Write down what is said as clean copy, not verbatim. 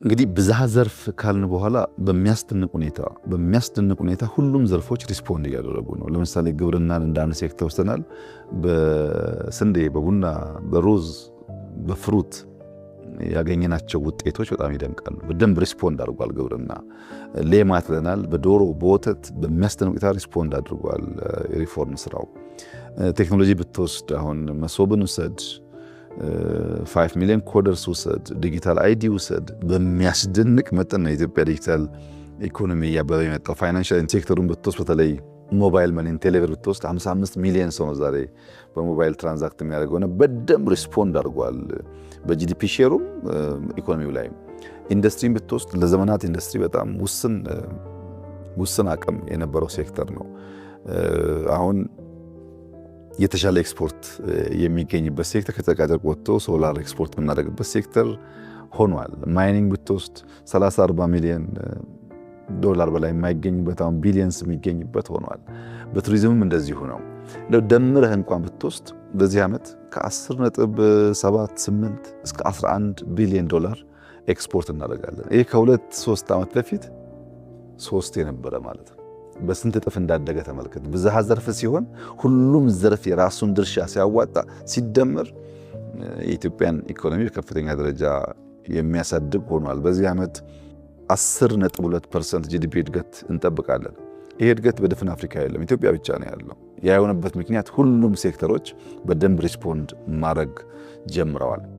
እንግዲህ ብዝሃ ዘርፍ ካልን በኋላ በሚያስደንቅ ሁኔታ ሁሉም ዘርፎች ሪስፖንድ እያደረጉ ነው። ለምሳሌ ግብርናን እንደ አንድ ሴክተር ወስደናል። በስንዴ፣ በቡና፣ በሩዝ፣ በፍሩት ያገኘናቸው ውጤቶች በጣም ይደንቃሉ። በደንብ ሪስፖንድ አድርጓል ግብርና። ሌማት ብለናል። በዶሮ በወተት በሚያስደንቅ ሁኔታ ሪስፖንድ አድርጓል የሪፎርም ስራው። ቴክኖሎጂ ብትወስድ አሁን መሶብን ውሰድ፣ 5 ሚሊዮን ኮደርስ ውሰድ፣ ዲጂታል አይዲ ውሰድ። በሚያስደንቅ መጠን ነው የኢትዮጵያ ዲጂታል ኢኮኖሚ እያበበ የመጣው። ፋይናንሻል ሴክተሩን ብትወስድ በተለይ ሞባይል መኒን ቴሌብር ብትወስድ 55 ሚሊዮን ሰው ነው ዛሬ በሞባይል ትራንዛክት የሚያደርገው ነው። በደንብ ሪስፖንድ አድርጓል በጂዲፒ ሼሩም ኢኮኖሚው ላይ። ኢንዱስትሪን ብትወስድ ለዘመናት ኢንዱስትሪ በጣም ውስን አቅም የነበረው ሴክተር ነው። አሁን የተሻለ ኤክስፖርት የሚገኝበት ሴክተር፣ ከጨርቃጨርቅ ወጥቶ ሶላር ኤክስፖርት የምናደርግበት ሴክተር ሆኗል። ማይኒንግ ብትወስድ 30-40 ሚሊዮን ዶላር በላይ የማይገኝበት አሁን ቢሊየንስ የሚገኝበት ሆኗል። በቱሪዝምም እንደዚሁ ነው። ደምረህ እንኳን ብትወስድ በዚህ ዓመት ከ10.78 እስከ 11 ቢሊዮን ዶላር ኤክስፖርት እናደርጋለን። ይህ ከ2-3 ዓመት በፊት 3 የነበረ ማለት ነው። በስንት እጥፍ እንዳደገ ተመልከት። ብዝሃ ዘርፍ ሲሆን ሁሉም ዘርፍ የራሱን ድርሻ ሲያዋጣ ሲደመር የኢትዮጵያን ኢኮኖሚ በከፍተኛ ደረጃ የሚያሳድግ ሆኗል። በዚህ ዓመት 10.2% ጂዲፒ እድገት እንጠብቃለን። ይሄ እድገት በድፍን አፍሪካ የለም፣ ኢትዮጵያ ብቻ ነው ያለው። ያ የሆነበት ምክንያት ሁሉም ሴክተሮች በደንብ ሪስፖንድ ማድረግ ጀምረዋል።